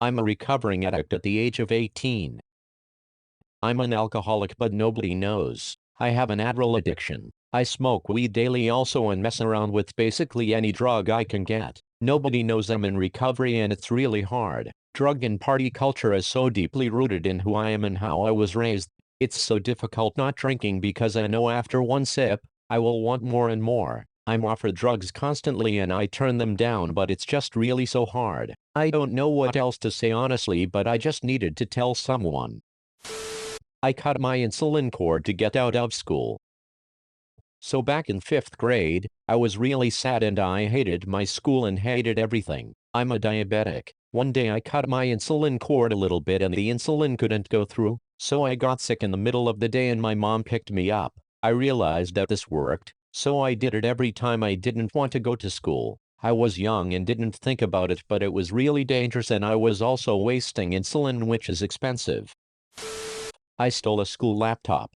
I'm a recovering addict at the age of 18. I'm an alcoholic but nobody knows. I have an Adderall addiction. I smoke weed daily also and mess around with basically any drug I can get. Nobody knows I'm in recovery and it's really hard. Drug and party culture is so deeply rooted in who I am and how I was raised. It's so difficult not drinking because I know after one sip, I will want more and more. I'm offered drugs constantly and I turn them down, but it's just really so hard. I don't know what else to say honestly, but I just needed to tell someone. I cut my insulin cord to get out of school. So back in 5th grade, I was really sad and I hated my school and hated everything. I'm a diabetic. One day I cut my insulin cord a little bit and the insulin couldn't go through, so I got sick in the middle of the day and my mom picked me up. I realized that this worked, so I did it every time I didn't want to go to school. I was young and didn't think about it, but it was really dangerous and I was also wasting insulin, which is expensive. I stole a school laptop.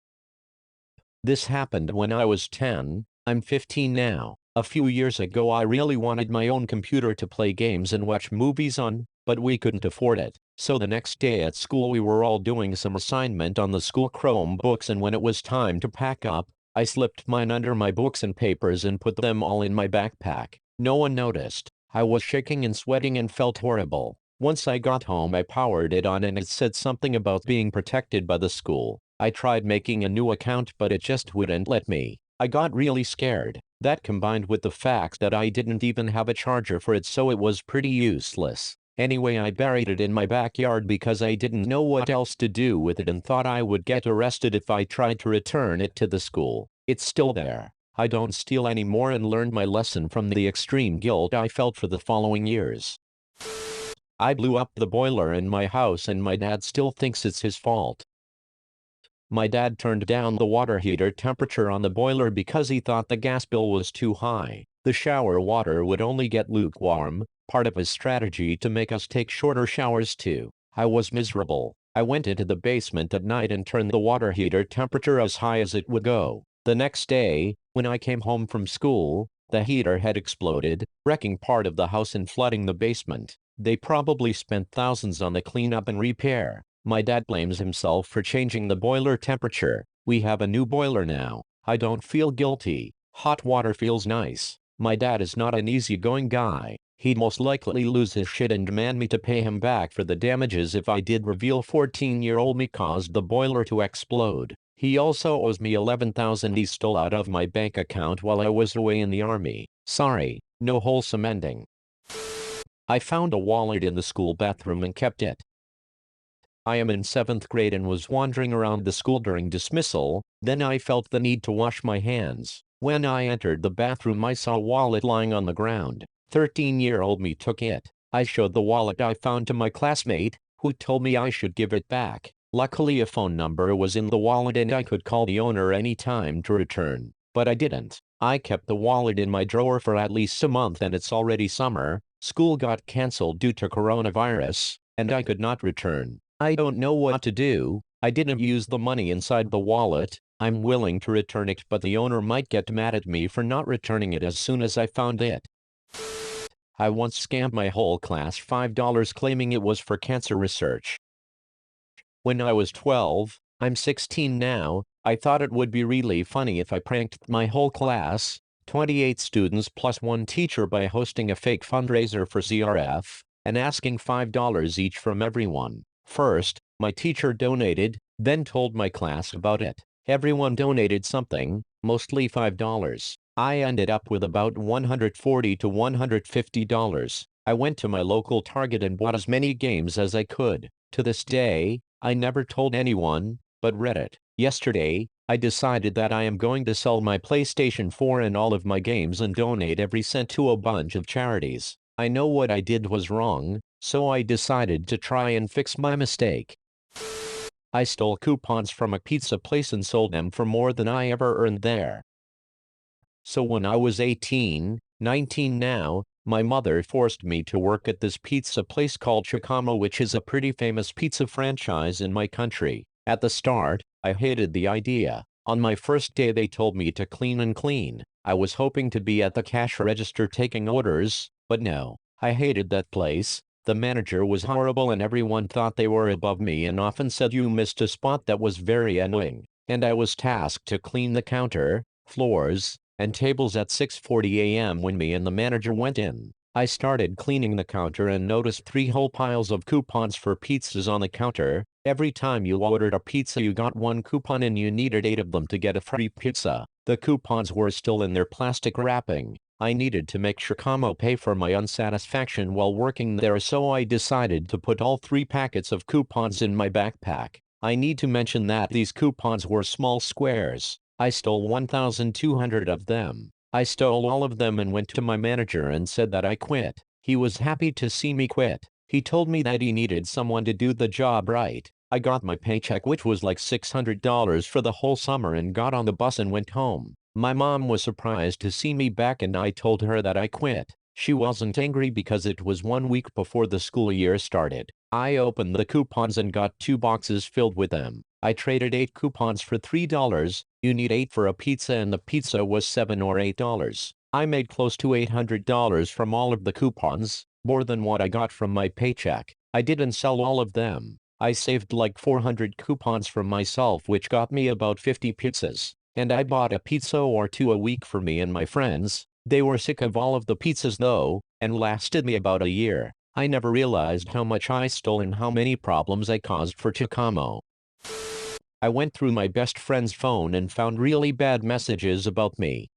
This happened when I was 10, I'm 15 now. A few years ago I really wanted my own computer to play games and watch movies on, but we couldn't afford it. So the next day at school we were all doing some assignment on the school Chromebooks, and when it was time to pack up, I slipped mine under my books and papers and put them all in my backpack. No one noticed. I was shaking and sweating and felt horrible. Once I got home I powered it on and it said something about being protected by the school. I tried making a new account but it just wouldn't let me. I got really scared. That combined with the fact that I didn't even have a charger for it, so it was pretty useless. Anyway, I buried it in my backyard because I didn't know what else to do with it and thought I would get arrested if I tried to return it to the school. It's still there. I don't steal anymore and learned my lesson from the extreme guilt I felt for the following years. I blew up the boiler in my house and my dad still thinks it's his fault. My dad turned down the water heater temperature on the boiler because he thought the gas bill was too high. The shower water would only get lukewarm, part of his strategy to make us take shorter showers too. I was miserable. I went into the basement at night and turned the water heater temperature as high as it would go. The next day, when I came home from school, the heater had exploded, wrecking part of the house and flooding the basement. They probably spent thousands on the cleanup and repair. My dad blames himself for changing the boiler temperature. We have a new boiler now. I don't feel guilty. Hot water feels nice. My dad is not an easygoing guy. He'd most likely lose his shit and demand me to pay him back for the damages if I did reveal 14-year-old me caused the boiler to explode. He also owes me $11,000 he stole out of my bank account while I was away in the army. Sorry, no wholesome ending. I found a wallet in the school bathroom and kept it. I am in 7th grade and was wandering around the school during dismissal. Then I felt the need to wash my hands. When I entered the bathroom I saw a wallet lying on the ground. 13-year-old me took it. I showed the wallet I found to my classmate, who told me I should give it back. Luckily a phone number was in the wallet and I could call the owner anytime to return. But I didn't. I kept the wallet in my drawer for at least a month and it's already summer. School got cancelled due to coronavirus, and I could not return. I don't know what to do. I didn't use the money inside the wallet. I'm willing to return it, but the owner might get mad at me for not returning it as soon as I found it. I once scammed my whole class $5 claiming it was for cancer research. When I was 12, I'm 16 now, I thought it would be really funny if I pranked my whole class, 28 students plus one teacher, by hosting a fake fundraiser for CRF, and asking $5 each from everyone. First, my teacher donated, then told my class about it. Everyone donated something, mostly $5. I ended up with about $140 to $150. I went to my local Target and bought as many games as I could. To this day, I never told anyone, but Reddit. Yesterday, I decided that I am going to sell my PlayStation 4 and all of my games and donate every cent to a bunch of charities. I know what I did was wrong, so I decided to try and fix my mistake. I stole coupons from a pizza place and sold them for more than I ever earned there. So when I was 18, 19 now, my mother forced me to work at this pizza place called Chicamo, which is a pretty famous pizza franchise in my country. At the start, I hated the idea. On my first day they told me to clean and clean. I was hoping to be at the cash register taking orders, but no. I hated that place. The manager was horrible and everyone thought they were above me and often said you missed a spot. That was very annoying. And I was tasked to clean the counter, floors, and tables at 6:40 a.m. when me and the manager went in. I started cleaning the counter and noticed 3 whole piles of coupons for pizzas on the counter. Every time you ordered a pizza you got 1 coupon and you needed 8 of them to get a free pizza. The coupons were still in their plastic wrapping. I needed to make sure Como pay for my unsatisfaction while working there, so I decided to put all 3 packets of coupons in my backpack. I need to mention that these coupons were small squares. I stole 1,200 of them. I stole all of them and went to my manager and said that I quit. He was happy to see me quit. He told me that he needed someone to do the job right. I got my paycheck, which was like $600 for the whole summer, and got on the bus and went home. My mom was surprised to see me back and I told her that I quit. She wasn't angry because it was 1 week before the school year started. I opened the coupons and got 2 boxes filled with them. I traded 8 coupons for $3. You need 8 for a pizza and the pizza was $7 or $8. I made close to $800 from all of the coupons, more than what I got from my paycheck. I didn't sell all of them. I saved like 400 coupons for myself, which got me about 50 pizzas. And I bought a pizza or 2 a week for me and my friends. They were sick of all of the pizzas though, and lasted me about a year. I never realized how much I stole and how many problems I caused for Chicamo. I went through my best friend's phone and found really bad messages about me.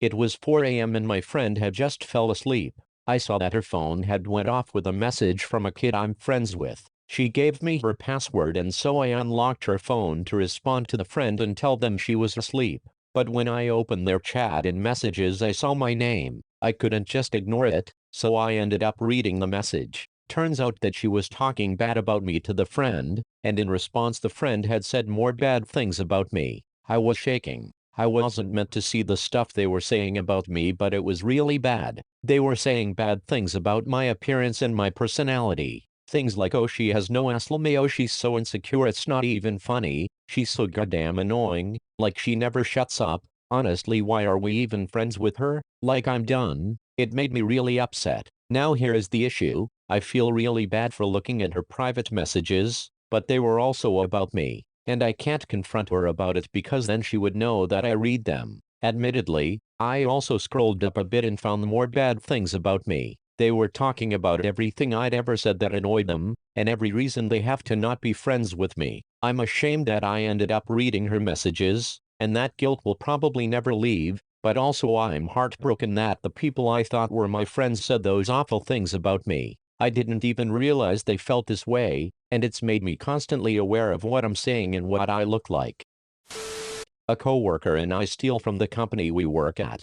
It was 4 a.m. and my friend had just fell asleep. I saw that her phone had went off with a message from a kid I'm friends with. She gave me her password and so I unlocked her phone to respond to the friend and tell them she was asleep. But when I opened their chat and messages I saw my name. I couldn't just ignore it, so I ended up reading the message. Turns out that she was talking bad about me to the friend, and in response the friend had said more bad things about me. I was shaking. I wasn't meant to see the stuff they were saying about me, but it was really bad. They were saying bad things about my appearance and my personality. Things like, oh, she has no asshole, oh, she's so insecure it's not even funny, she's so goddamn annoying, like she never shuts up, honestly why are we even friends with her, like I'm done. It made me really upset. Now here is the issue, I feel really bad for looking at her private messages, but they were also about me, and I can't confront her about it because then she would know that I read them. Admittedly, I also scrolled up a bit and found more bad things about me. They were talking about everything I'd ever said that annoyed them, and every reason they have to not be friends with me. I'm ashamed that I ended up reading her messages, and that guilt will probably never leave, but also I'm heartbroken that the people I thought were my friends said those awful things about me. I didn't even realize they felt this way, and it's made me constantly aware of what I'm saying and what I look like. A coworker and I steal from the company we work at.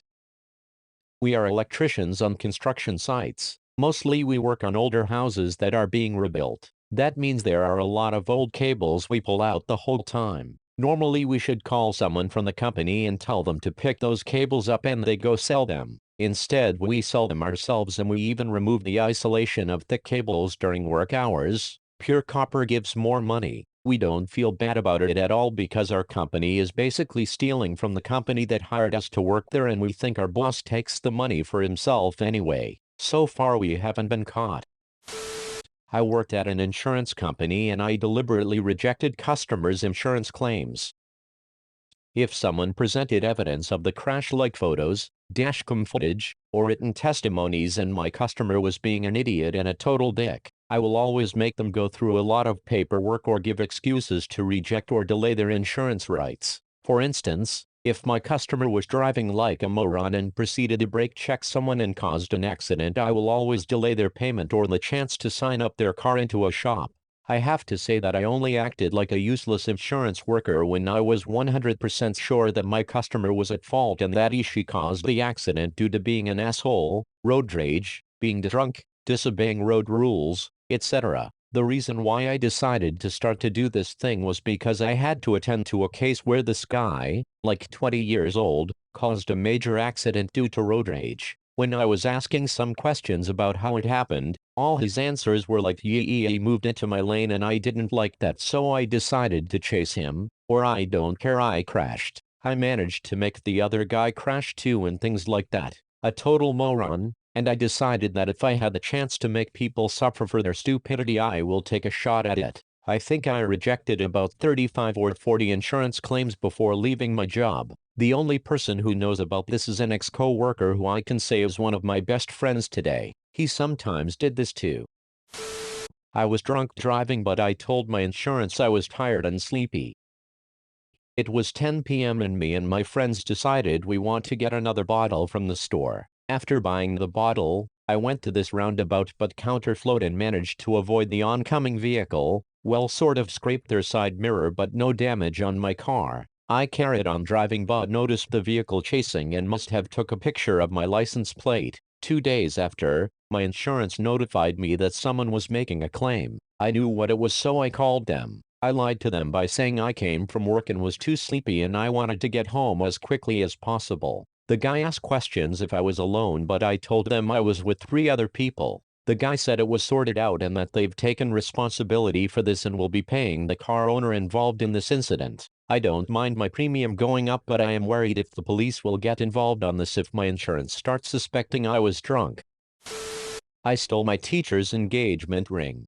We are electricians on construction sites. Mostly we work on older houses that are being rebuilt. That means there are a lot of old cables we pull out the whole time. Normally we should call someone from the company and tell them to pick those cables up and they go sell them. Instead we sell them ourselves, and we even remove the isolation of thick cables during work hours. Pure copper gives more money. We don't feel bad about it at all because our company is basically stealing from the company that hired us to work there, and we think our boss takes the money for himself anyway. So far we haven't been caught. I worked at an insurance company and I deliberately rejected customers' insurance claims. If someone presented evidence of the crash like photos, dashcam footage, or written testimonies and my customer was being an idiot and a total dick, I will always make them go through a lot of paperwork or give excuses to reject or delay their insurance rights. For instance, if my customer was driving like a moron and proceeded to brake check someone and caused an accident, I will always delay their payment or the chance to sign up their car into a shop. I have to say that I only acted like a useless insurance worker when I was 100% sure that my customer was at fault and that she caused the accident due to being an asshole, road rage, being drunk, disobeying road rules, etc. The reason why I decided to start to do this thing was because I had to attend to a case where this guy, like 20 years old, caused a major accident due to road rage. When I was asking some questions about how it happened, all his answers were like, he moved into my lane and I didn't like that, so I decided to chase him, or I don't care, I crashed. I managed to make the other guy crash too and things like that. A total moron. and I decided that if I had the chance to make people suffer for their stupidity, I will take a shot at it. I think I rejected about 35 or 40 insurance claims before leaving my job. The only person who knows about this is an ex-coworker who I can say is one of my best friends today. He sometimes did this too. I was drunk driving, but I told my insurance I was tired and sleepy. It was 10 p.m. and me and my friends decided we want to get another bottle from the store. After buying the bottle, I went to this roundabout but counterflowed and managed to avoid the oncoming vehicle. Well, sort of scraped their side mirror but no damage on my car. I carried on driving but noticed the vehicle chasing and must have took a picture of my license plate. 2 days after, my insurance notified me that someone was making a claim. I knew what it was, so I called them. I lied to them by saying I came from work and was too sleepy and I wanted to get home as quickly as possible. The guy asked questions if I was alone, but I told them I was with 3 other people. The guy said it was sorted out and that they've taken responsibility for this and will be paying the car owner involved in this incident. I don't mind my premium going up, but I am worried if the police will get involved on this if my insurance starts suspecting I was drunk. I stole my teacher's engagement ring.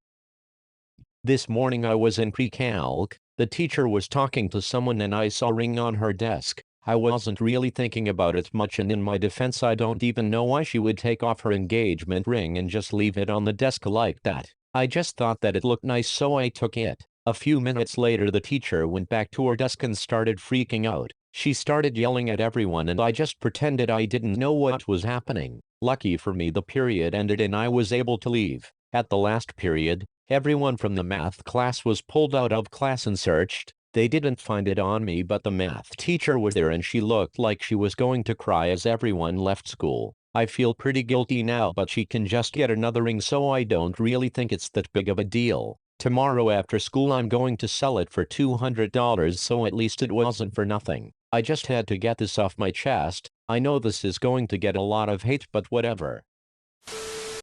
This morning I was in pre-calc. The teacher was talking to someone and I saw a ring on her desk. I wasn't really thinking about it much, and in my defense, I don't even know why she would take off her engagement ring and just leave it on the desk like that. I just thought that it looked nice, so I took it. A few minutes later, the teacher went back to her desk and started freaking out. She started yelling at everyone and I just pretended I didn't know what was happening. Lucky for me, the period ended and I was able to leave. At the last period, everyone from the math class was pulled out of class and searched. They didn't find it on me, but the math teacher was there and she looked like she was going to cry as everyone left school. I feel pretty guilty now, but she can just get another ring, so I don't really think it's that big of a deal. Tomorrow after school I'm going to sell it for $200, so at least it wasn't for nothing. I just had to get this off my chest. I know this is going to get a lot of hate, but whatever.